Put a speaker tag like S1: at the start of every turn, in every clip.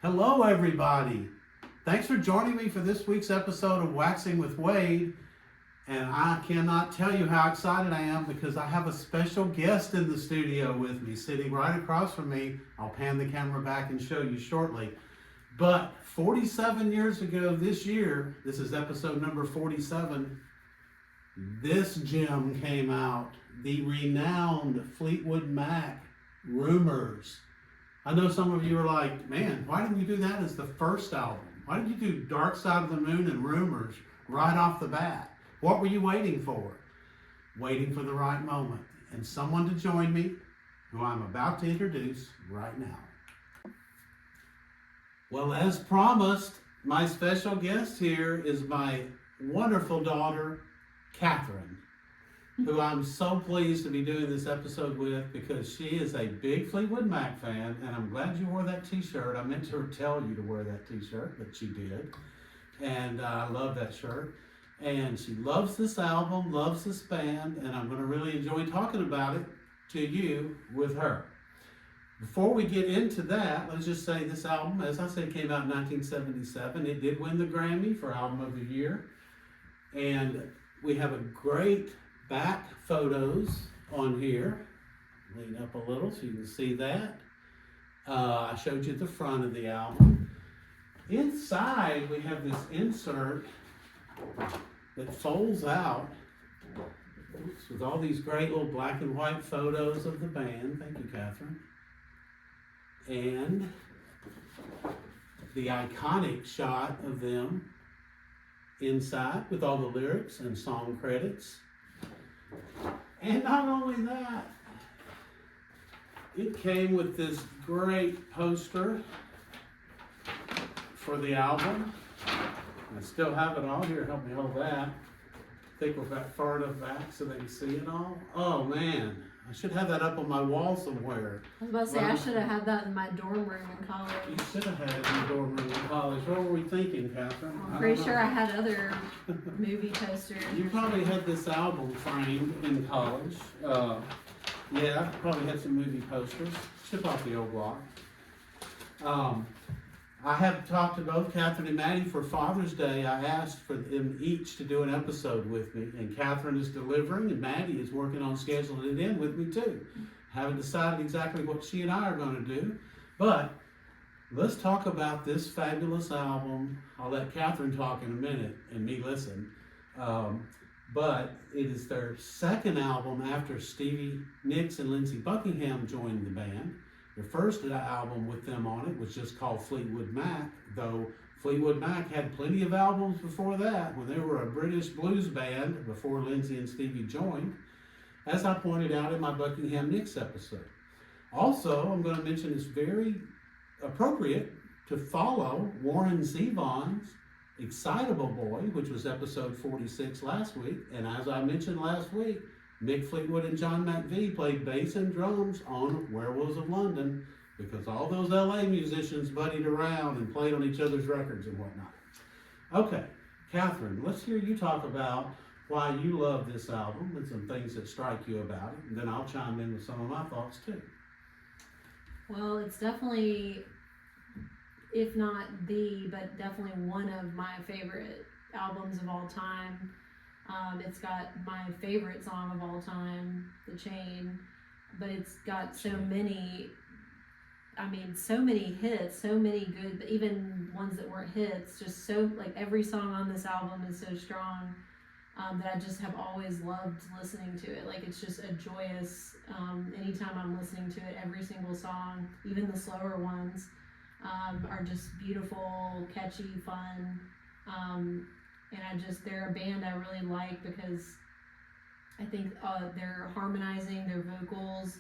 S1: Hello, everybody. Thanks for joining me for this week's episode of Waxing with Wade. And I cannot tell you how excited I am because I have a special guest in the studio with me, sitting right across from me. I'll pan the camera back and show you shortly. But 47 years ago this year, this is episode number 47, this gem came out, the renowned Fleetwood Mac, Rumours. I know some of you are like, man, why didn't you do that as the first album? Why did you do Dark Side of the Moon and Rumours right off the bat? What were you waiting for? Waiting for the right moment. And someone to join me, who I'm about to introduce right now. Well, as promised, my special guest here is my wonderful daughter, Catherine, who I'm so pleased to be doing this episode with because she is a big Fleetwood Mac fan, and I'm glad you wore that t-shirt. I meant to tell you to wear that t-shirt, but you did. And I love that shirt. And she loves this album, loves this band, and I'm going to really enjoy talking about it to you with her. Before we get into that, let's just say this album, as I said, came out in 1977. It did win the Grammy for Album of the Year. And we have a great back photos on here. Lean up a little so you can see that. I showed you the front of the album. Inside, we have this insert that folds out with all these great little black and white photos of the band. Thank you, Catherine. And the iconic shot of them inside with all the lyrics and song credits. And not only that, it came with this great poster for the album. I still have it all here. Help me hold that. I think we're back far enough back so they can see it all. Oh man, I should have that up on my wall somewhere.
S2: I was about to say, I should have had that in my dorm room in college.
S1: You should have had it in your dorm room in college. What were we thinking, Catherine?
S2: I'm pretty sure I had other movie posters.
S1: You probably had this album framed in college. Yeah, probably had some movie posters. Ship off the old block. I have talked to both Catherine and Maddie for Father's Day. I asked for them each to do an episode with me, and Catherine is delivering, and Maddie is working on scheduling it in with me too. Haven't decided exactly what she and I are going to do, but let's talk about this fabulous album. I'll let Catherine talk in a minute and me listen. But it is their second album after Stevie Nicks and Lindsey Buckingham joined the band. The first album with them on it was just called Fleetwood Mac, though Fleetwood Mac had plenty of albums before that when they were a British blues band before Lindsey and Stevie joined, as I pointed out in my Buckingham Nicks episode. Also, I'm going to mention it's very appropriate to follow Warren Zevon's Excitable Boy, which was episode 46 last week, and as I mentioned last week, Mick Fleetwood and John McVie played bass and drums on Werewolves of London because all those LA musicians buddied around and played on each other's records and whatnot. Okay, Catherine, let's hear you talk about why you love this album and some things that strike you about it, and then I'll chime in with some of my thoughts too.
S2: Well, it's definitely, if not but definitely one of my favorite albums of all time. It's got my favorite song of all time, The Chain, but it's got so many hits, so many good, but even ones that weren't hits, just so, like, every song on this album is so strong that I just have always loved listening to it. Like, it's just a joyous, anytime I'm listening to it, every single song, even the slower ones, are just beautiful, catchy, fun. And they're a band I really like because I think they're harmonizing, their vocals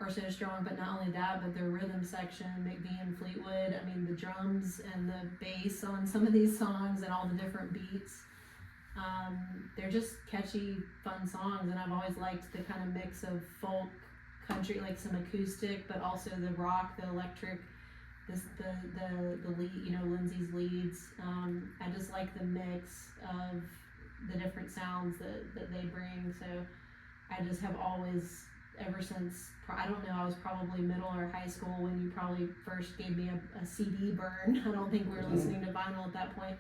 S2: are so strong, but not only that, but their rhythm section, McVie and Fleetwood, I mean the drums and the bass on some of these songs and all the different beats, they're just catchy, fun songs, and I've always liked the kind of mix of folk, country, like some acoustic, but also the rock, the electric, the lead, Lindsey's leads. I just like the mix of the different sounds that they bring. So I just have always ever since, I don't know, I was probably middle or high school when you probably first gave me a CD burn. I don't think we were listening to vinyl at that point.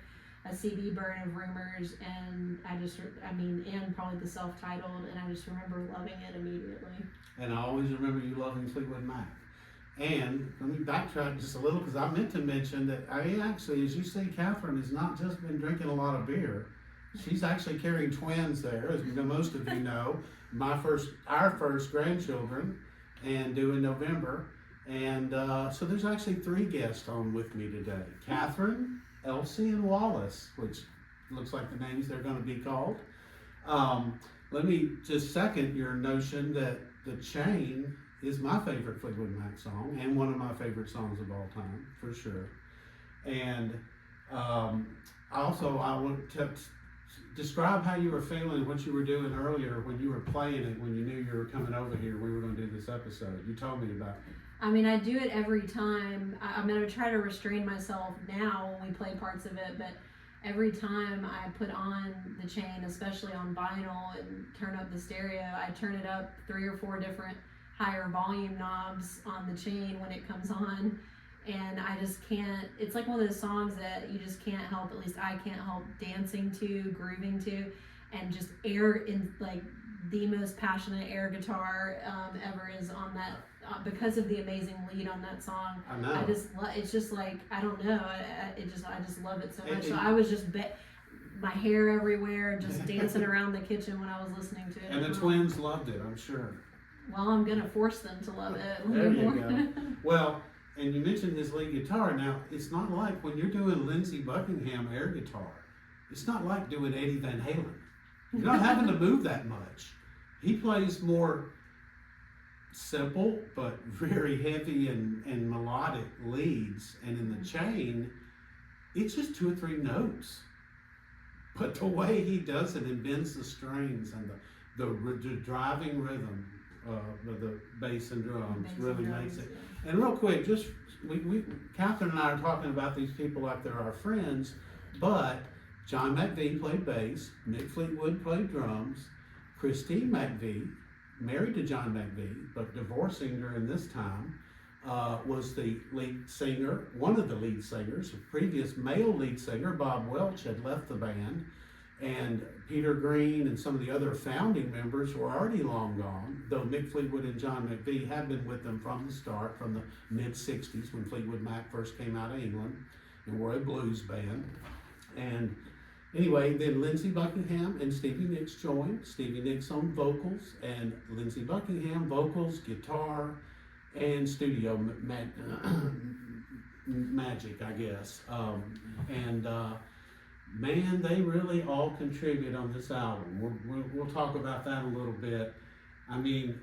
S2: A CD burn of Rumours, and and probably the self-titled, and I just remember loving it immediately.
S1: And I always remember you loving Fleetwood Mac. And let me backtrack just a little, because I meant to mention that actually, as you see, Catherine has not just been drinking a lot of beer. She's actually carrying twins there, as most of you know. Our first grandchildren, and due in November. And so there's actually 3 guests on with me today. Catherine, Elsie, and Wallace, which looks like the names they're going to be called. Let me just second your notion that The Chain is my favorite Fleetwood Mac song, and one of my favorite songs of all time, for sure. And also, I want to describe how you were feeling, what you were doing earlier when you were playing it, when you knew you were coming over here, we were going to do this episode. You told me about it.
S2: I mean, I do it every time. I'm going to try to restrain myself now when we play parts of it, but every time I put on The Chain, especially on vinyl, and turn up the stereo, I turn it up 3 or 4 different higher volume knobs on The Chain when it comes on, and I just can't, it's like one of those songs that you just can't help, at least I can't help dancing to, grooving to, and just the most passionate air guitar ever is on that, because of the amazing lead on that song.
S1: I know.
S2: It's just like, I don't know, I just love it so much. So I was just my hair everywhere, just dancing around the kitchen when I was listening to it.
S1: And the twins loved it, I'm sure.
S2: Well, I'm gonna force them to love it.
S1: There you go. Well, and you mentioned his lead guitar. Now, it's not like when you're doing Lindsey Buckingham air guitar, it's not like doing Eddie Van Halen. You're not having to move that much. He plays more simple but very heavy and melodic leads, and in The Chain, it's just 2 or 3 notes. But the way he does it and bends the strings and the driving rhythm of the bass and drums really makes it. And real quick, just Catherine and I are talking about these people like they're our friends, but John McVie played bass, Mick Fleetwood played drums, Christine McVie, married to John McVie, but divorcing during this time, was the lead singer, one of the lead singers. The previous male lead singer, Bob Welch, had left the band, and Peter Green and some of the other founding members were already long gone, though Mick Fleetwood and John McVie had been with them from the start, from the mid-60s when Fleetwood Mac first came out of England, and were a blues band. And anyway, then Lindsey Buckingham and Stevie Nicks joined. Stevie Nicks on vocals, and Lindsey Buckingham vocals, guitar, and studio magic, I guess. Man, they really all contribute on this album. We'll talk about that a little bit. I mean,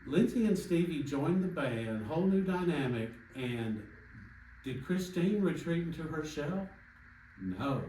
S1: Lindsey and Stevie joined the band, whole new dynamic, and did Christine retreat into her shell? No.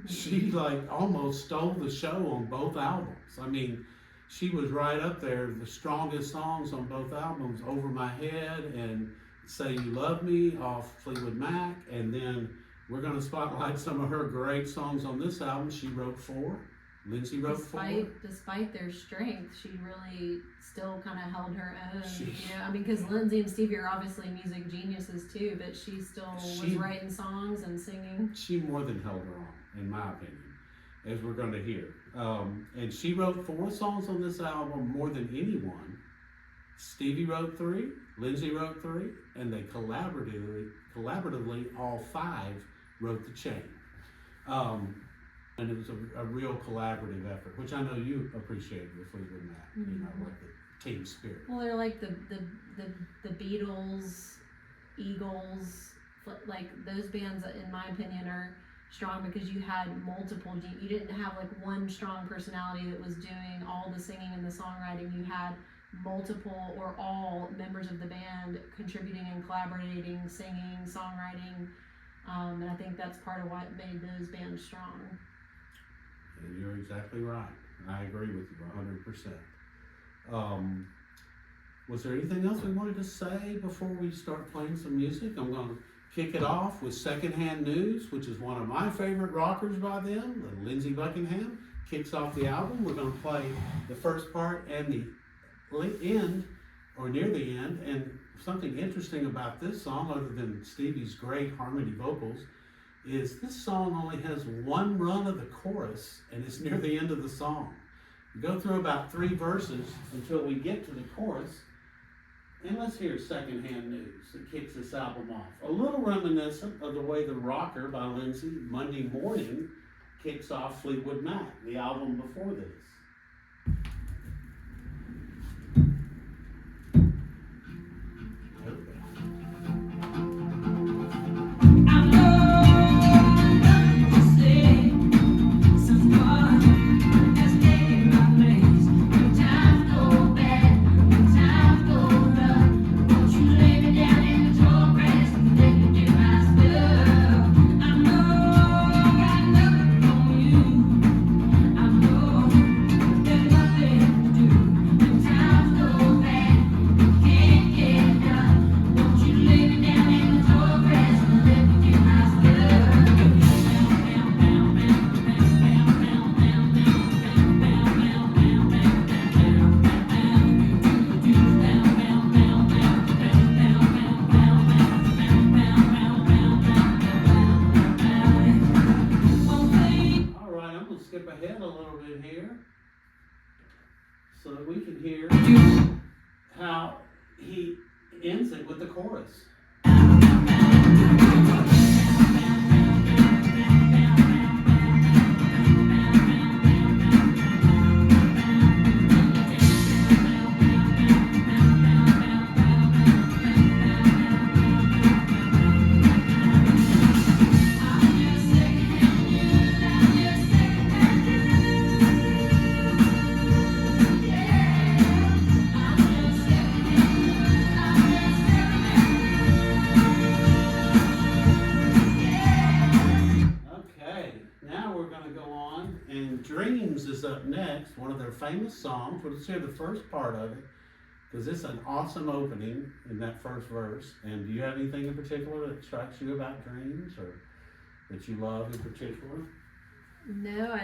S1: She almost stole the show on both albums. I mean, she was right up there, the strongest songs on both albums, Over My Head and Say You Love Me off Fleetwood Mac, and then we're going to spotlight some of her great songs on this album. She wrote 4. Lindsey wrote 4.
S2: Despite their strength, she really still kind of held her own. Because Lindsey and Stevie are obviously music geniuses too, but she still was writing songs and singing.
S1: She more than held her own, in my opinion, as we're going to hear. And she wrote 4 songs on this album more than anyone. Stevie wrote 3, Lindsey wrote 3, and they collaboratively, all 5 wrote The Chain. And it was a real collaborative effort, which I know you appreciated with Fleetwood Mac, like the team spirit.
S2: Well, they're like the Beatles, Eagles, like those bands, in my opinion, are strong because you had multiple, you didn't have one strong personality that was doing all the singing and the songwriting. You had multiple or all members of the band contributing and collaborating, singing, songwriting, and I think that's part of what made those bands strong.
S1: And you're exactly right. I agree with you 100%. Was there anything else we wanted to say before we start playing some music? I'm going to kick it off with Secondhand News, which is one of my favorite rockers by them. Lindsey Buckingham kicks off the album. We're going to play the first part and the end, or near the end, and something interesting about this song, other than Stevie's great harmony vocals, is this song only has one run of the chorus, and it's near the end of the song. We go through about 3 verses until we get to the chorus, and let's hear Secondhand News that kicks this album off. A little reminiscent of the way The Rocker by Lindsay, Monday Morning, kicks off Fleetwood Mac, the album before this. Ahead a little bit here so that we can hear how he ends it with the chorus. Dreams is up next, one of their famous songs. We'll just hear the first part of it because it's an awesome opening in that first verse. And do you have anything in particular that strikes you about Dreams or that you love in particular?
S2: No,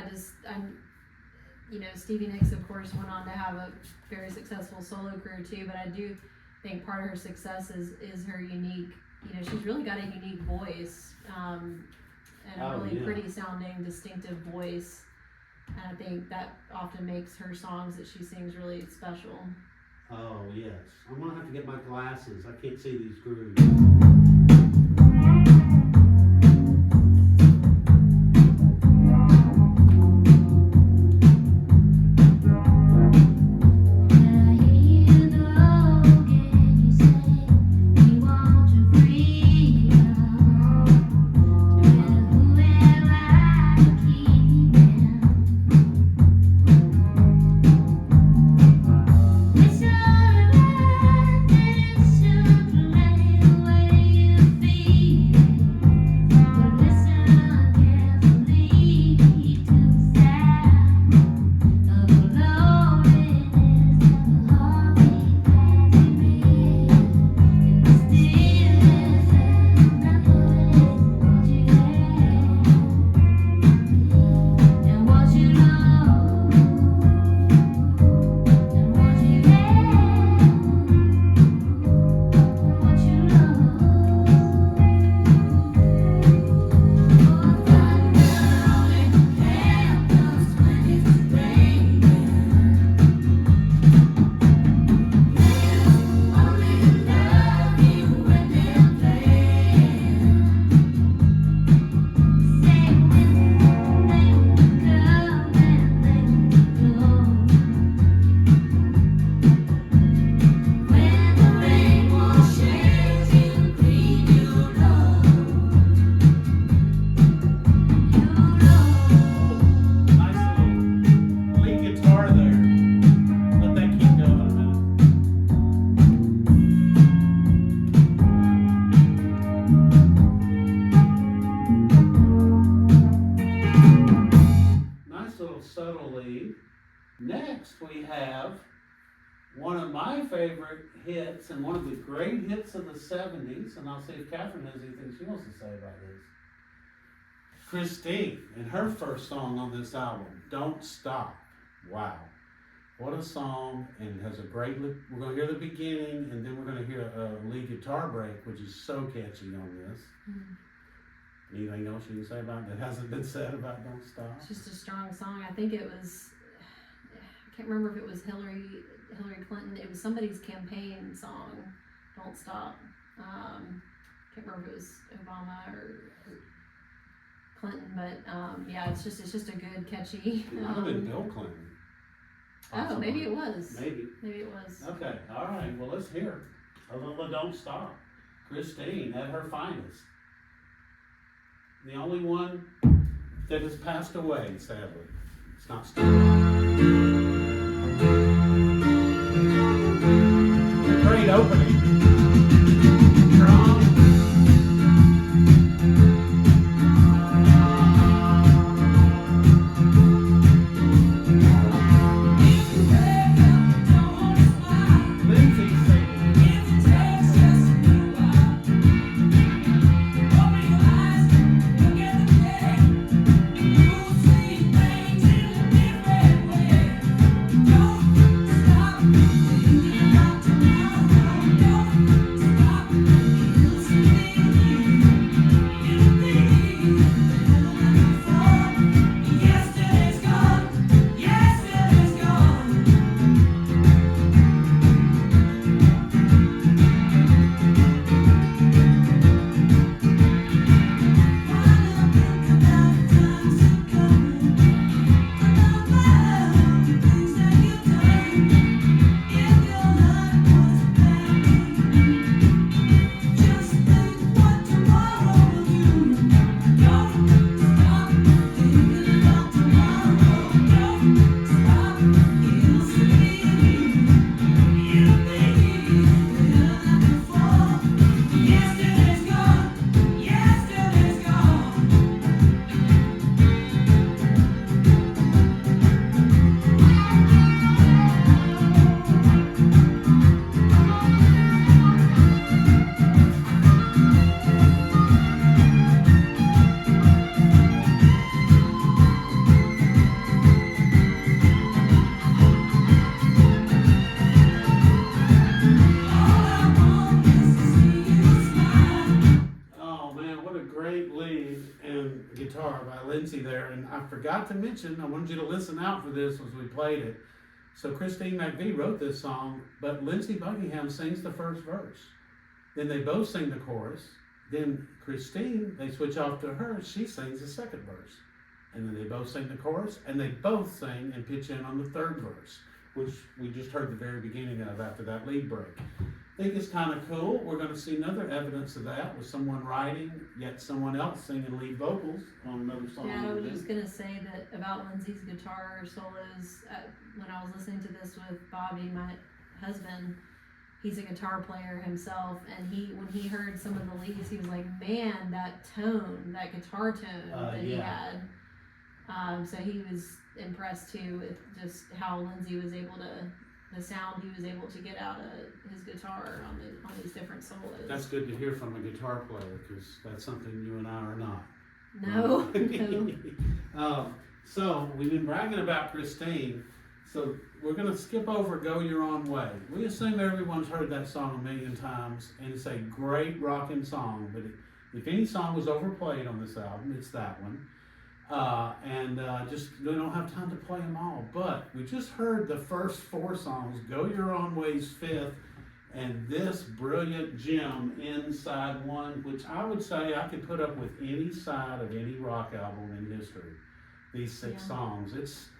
S2: Stevie Nicks, of course, went on to have a very successful solo career too, but I do think part of her success is her unique, she's really got a unique voice, and a really pretty sounding, distinctive voice. And I think that often makes her songs that she sings really special.
S1: Oh, yes. I'm going to have to get my glasses. I can't see these grooves. Next, we have one of my favorite hits and one of the great hits of the 70s, and I'll see if Catherine has anything she wants to say about this. Christine and her first song on this album, Don't Stop. Wow. What a song, and has a great. We're going to hear the beginning, and then we're going to hear a lead guitar break, which is so catchy on this. Mm-hmm. Anything else you can say about it that hasn't been said about Don't Stop?
S2: It's just a strong song. I think it was. I can't remember if it was Hillary Clinton. It was somebody's campaign song, "Don't Stop." Can't remember if it was Obama or Clinton, but yeah, it's just a good, catchy.
S1: It might have been Bill Clinton.
S2: Oh, maybe it was.
S1: Maybe
S2: it was.
S1: Okay, all right. Well, let's hear it. A little Don't Stop. Christine at her finest. The only one that has passed away, sadly. It's not still alive. Great opening. Strong. There, and I forgot to mention, I wanted you to listen out for this as we played it. So Christine McVie wrote this song, but Lindsey Buckingham sings the first verse. Then they both sing the chorus. Then Christine, they switch off to her, she sings the second verse. And then they both sing the chorus, and they both sing and pitch in on the third verse, which we just heard the very beginning of after that lead break. I think it's kind of cool. We're going to see another evidence of that with someone writing, yet someone else singing lead vocals on another song.
S2: Yeah, I was just going to say that about Lindsey's guitar solos. When I was listening to this with Bobby, my husband, he's a guitar player himself, and when he heard some of the leads, he was like, man, that tone, that guitar tone that he had. So he was impressed too with just how Lindsey was able to, the sound he was able to get out of his guitar on these different solos.
S1: That's good to hear from a guitar player, because that's something you and I are not.
S2: No.
S1: No. So we've been bragging about Christine. So we're going to skip over Go Your Own Way. We assume everyone's heard that song a million times, and it's a great rocking song. But if any song was overplayed on this album, it's that one. Just we don't have time to play them all. But we just heard the first four songs, Go Your Own Way's fifth, and this brilliant gem, Inside One, which I would say I could put up with any side of any rock album in history. These six songs, it's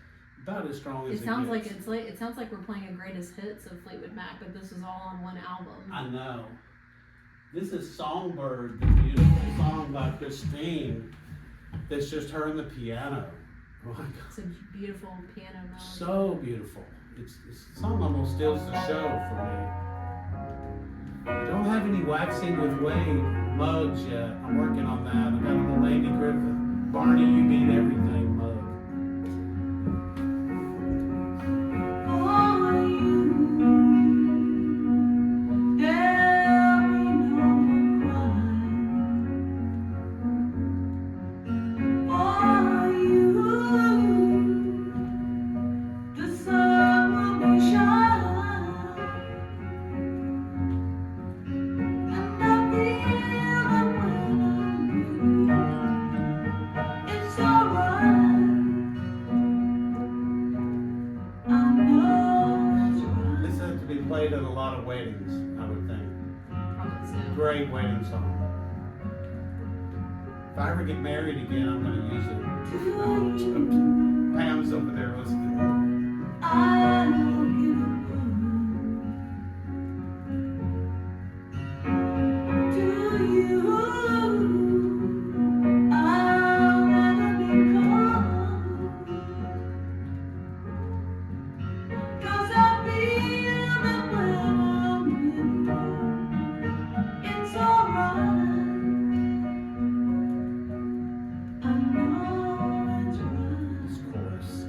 S1: about as strong as it
S2: sounds
S1: gets.
S2: It sounds like we're playing a greatest hits of Fleetwood Mac, but this is all on one album.
S1: I know. This is Songbird, the beautiful song by Christine. That's just her and the piano. Oh my God.
S2: It's a beautiful piano melody.
S1: So beautiful. The song almost steals the show for me. I don't have any Waxing with Wade mugs yet. I'm working on that. I got an old Andy Griffith, Barney, you beat everything mug.
S3: The sun will
S1: dream song. If I ever get married again, I'm going to use it. Pam's over there listening. This chorus.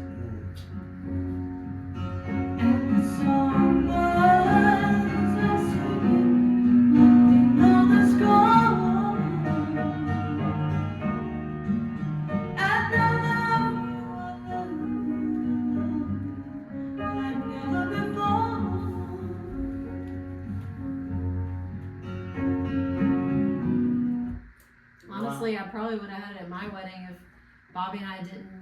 S2: Honestly, I probably would have had it at my wedding if Bobby and I didn't,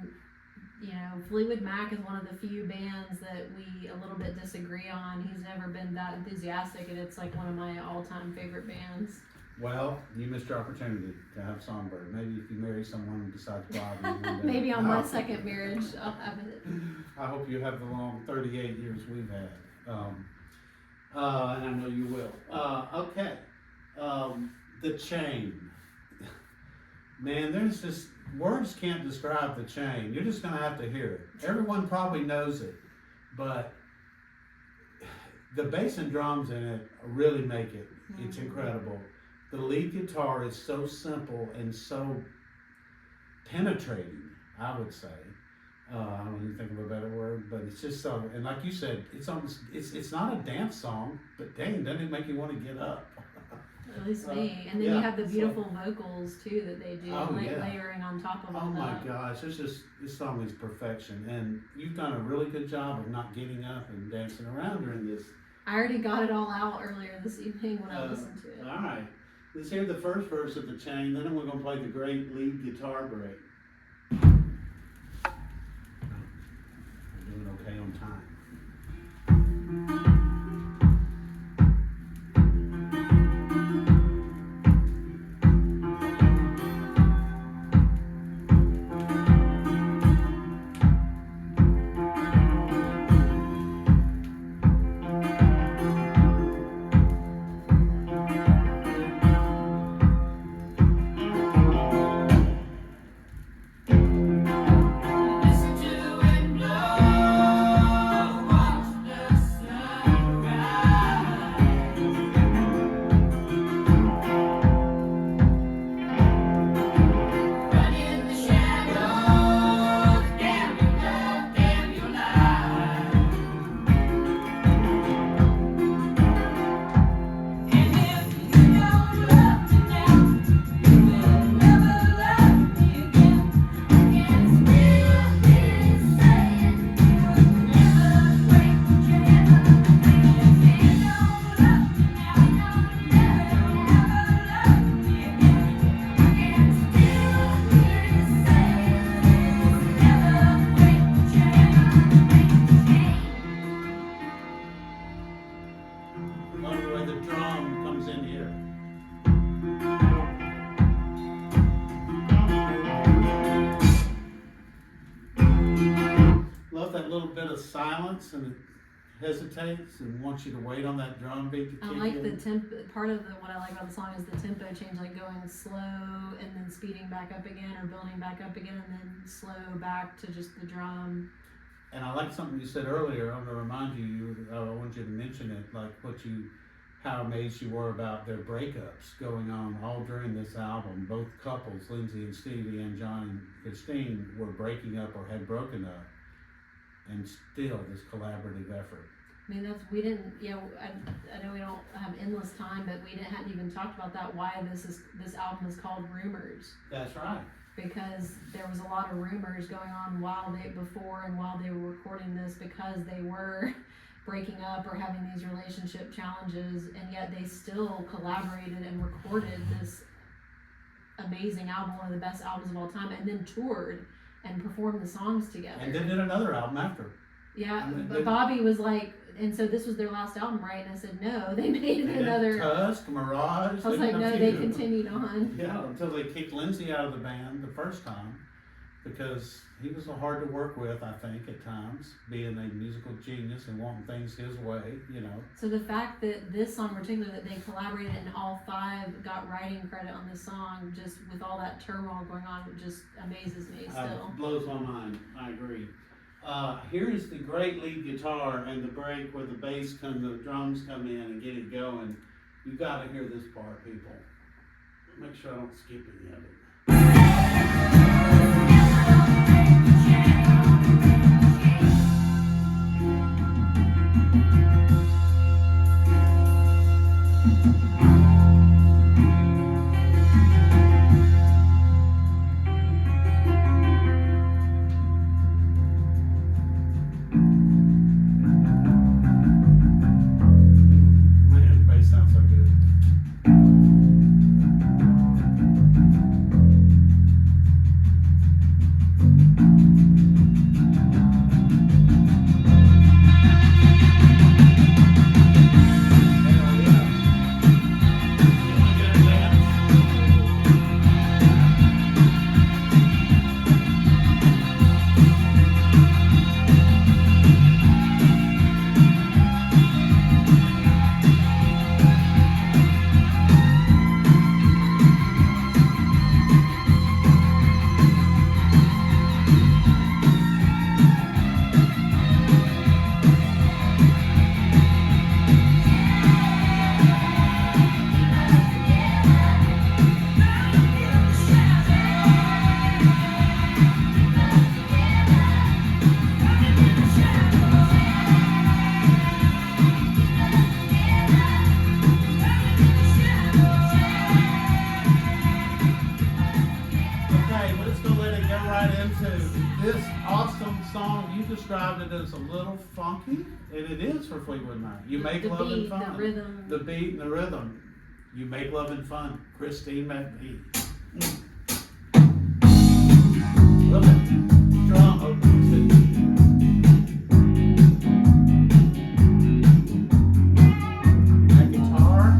S2: Fleetwood Mac is one of the few bands that we a little bit disagree on. He's never been that enthusiastic, and it's like one of my all-time favorite bands.
S1: Well, you missed your opportunity to have Songbird. Maybe if you marry someone besides Bobby.
S2: Maybe on my second marriage, I'll have it.
S1: I hope you have the long 38 years we've had. And I know you will. Okay. The Chain. Man, there's just, words can't describe The Chain. You're just going to have to hear it. Everyone probably knows it, but the bass and drums in it really make it. It's incredible. The lead guitar is so simple and so penetrating, I would say. I don't even think of a better word, but it's just so, and like you said, it's almost, it's not a dance song, but dang, doesn't it make you want to get up?
S2: At least me. And then you have the beautiful vocals too that they do, layering on top of all that.
S1: Oh my gosh, it's just, this song is perfection, and you've done a really good job of not getting up and dancing around during this.
S2: I already got it all out earlier this evening when I listened to it.
S1: All right, let's hear the first verse of The Chain, then we're going to play the great lead guitar break. We're doing okay on time. Silence, and it hesitates and wants you to wait on that drum beat to kick in.
S2: I like the tempo. Part of what I like about the song is the tempo change, like going slow and then speeding back up again, or building back up again and then slow back to just the drum.
S1: And I like something you said earlier. I'm going to remind you. I want you to mention it, like how amazed you were about their breakups going on all during this album. Both couples, Lindsay and Stevie, and John and Christine, were breaking up or had broken up. And still this collaborative effort.
S2: I mean, we didn't, I know we don't have endless time, but hadn't even talked about that, why this album is called Rumours.
S1: That's right.
S2: Because there was a lot of rumors going on while they were recording this, because they were breaking up or having these relationship challenges, and yet they still collaborated and recorded this amazing album, one of the best albums of all time, and then toured and performed the songs together.
S1: And then did another album after.
S2: Yeah, but Bobby was like, and so this was their last album, right? And I said, no, they made
S1: They did
S2: another.
S1: Tusk, Mirage.
S2: I was
S1: they
S2: like,
S1: did a
S2: no, they
S1: few.
S2: continued on.
S1: Yeah, until they kicked Lindsay out of the band the first time, because he was hard to work with, I think, at times, being a musical genius and wanting things his way, you know.
S2: So the fact that this song in particular, that they collaborated and all five got writing credit on this song, just with all that turmoil going on, it just amazes me still.
S1: It blows my mind. I agree. Here is the great lead guitar and the break where the bass the drums come in and get it going. You got to hear this part, people. Make sure I don't skip any of it. Man, the bass sounds so good. Hell yeah. You wanna get a dance? Okay, we're just gonna let it go right into this awesome song. You described it as a little funky, and it is for Fleetwood Mac. You make
S2: the
S1: love and
S2: beat,
S1: fun.
S2: the rhythm.
S1: The beat and the rhythm. You make love and fun. Christine McVie. Love it. Drum open too. That guitar.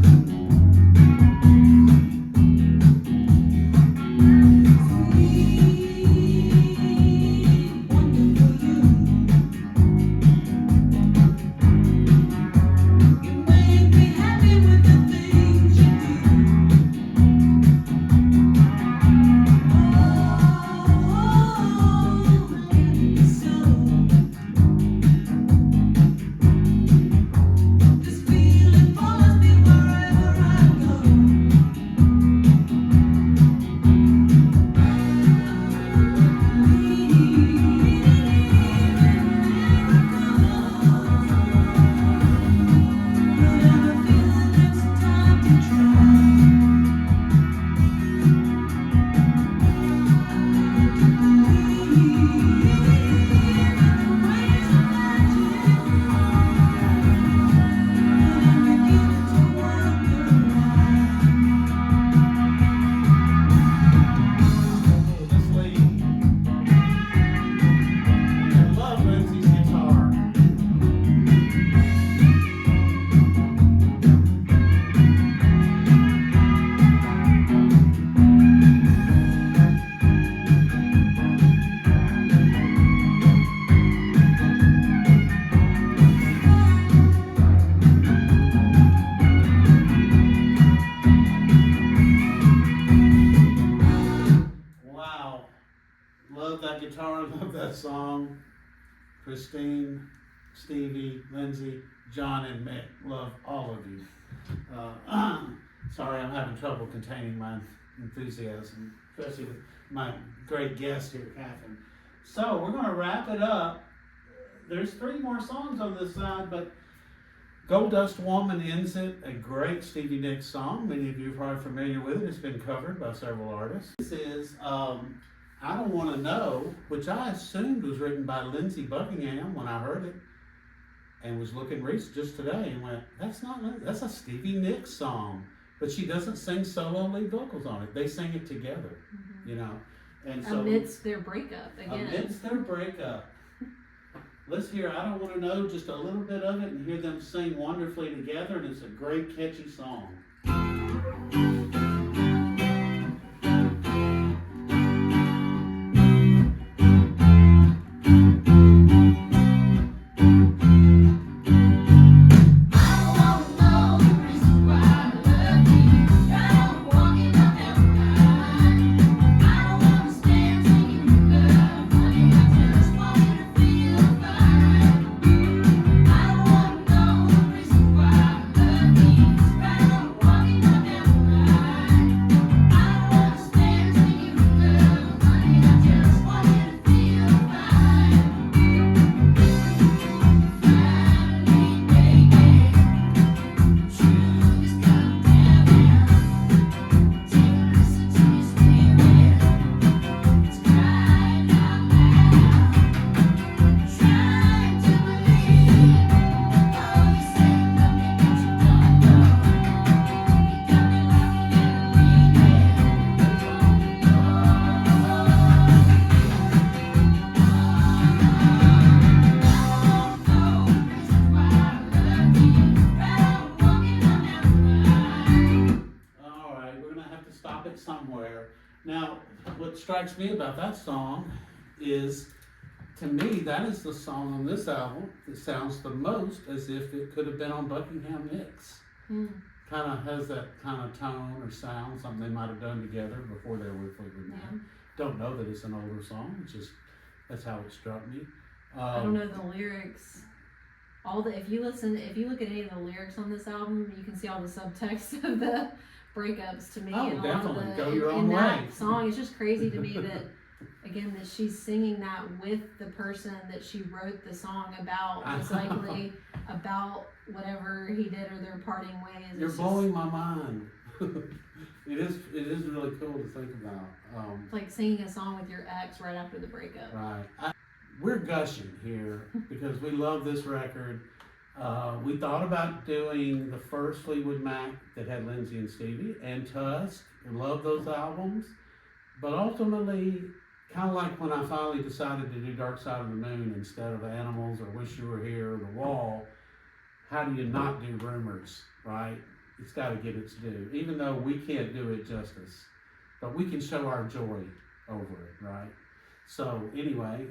S1: This lead. I love Lindsay's guitar. Wow. Love that guitar, love that song. Christine, Stevie, Lindsay, John, and Mick. Love all of you. Sorry, I'm having trouble containing my enthusiasm, especially with my great guest here, Catherine. So we're going to wrap it up. There's 3 more songs on this side, but Gold Dust Woman ends it. A great Stevie Nicks song. Many of you are probably familiar with it. It's been covered by several artists. This is I Don't Want to Know, which I assumed was written by Lindsey Buckingham when I heard it, and was looking just today and went, that's not Lindsey, that's a Stevie Nicks song. But she doesn't sing solo lead vocals on it. They sing it together, you know. And so
S2: amidst their breakup again.
S1: amidst their breakup. let's hear I Don't Want to Know, just a little bit of it, and hear them sing wonderfully together, and it's a great catchy song. Somewhere. Now, what strikes me about that song is, to me, that is the song on this album that sounds the most as if it could have been on Buckingham Nicks. Kind of has that kind of tone or sound, something they might have done together before they were with Fleetwood Mac. Don't know that it's an older song, it's just, that's how it struck me.
S2: I don't know the lyrics. If you look at any of the lyrics on this album, you can see all the subtext of the breakups to me.
S1: Oh,
S2: and
S1: definitely.
S2: All
S1: Go your own way.
S2: That song, it's just crazy to me that, again, that she's singing that with the person that she wrote the song about, most likely about whatever he did or their parting ways.
S1: You're blowing my mind. It is really cool to think about.
S2: It's like singing a song with your ex right after the breakup.
S1: Right. We're gushing here because we love this record. We thought about doing the first Fleetwood Mac that had Lindsay and Stevie, and Tusk. We love those albums. But ultimately, kind of like when I finally decided to do Dark Side of the Moon instead of Animals or Wish You Were Here or The Wall, how do you not do Rumours, right? It's got to get its due, even though we can't do it justice. But we can show our joy over it, right? So anyway,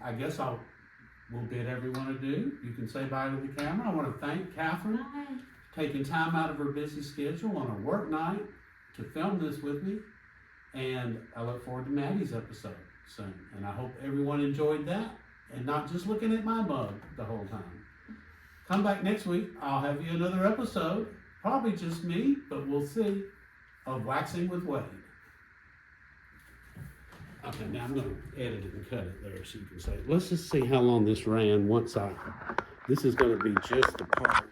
S1: I guess we'll bid everyone adieu. You can say bye to the camera. I want to thank Catherine taking time out of her busy schedule on a work night to film this with me. And I look forward to Maddie's episode soon. And I hope everyone enjoyed that and not just looking at my mug the whole time. Come back next week. I'll have you another episode. Probably just me, but we'll see, of Waxing with Wade. Okay, now I'm going to edit it and cut it there so you can say, let's just see how long this ran this is going to be just the part.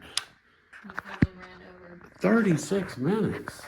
S2: You probably ran over
S1: 36 minutes.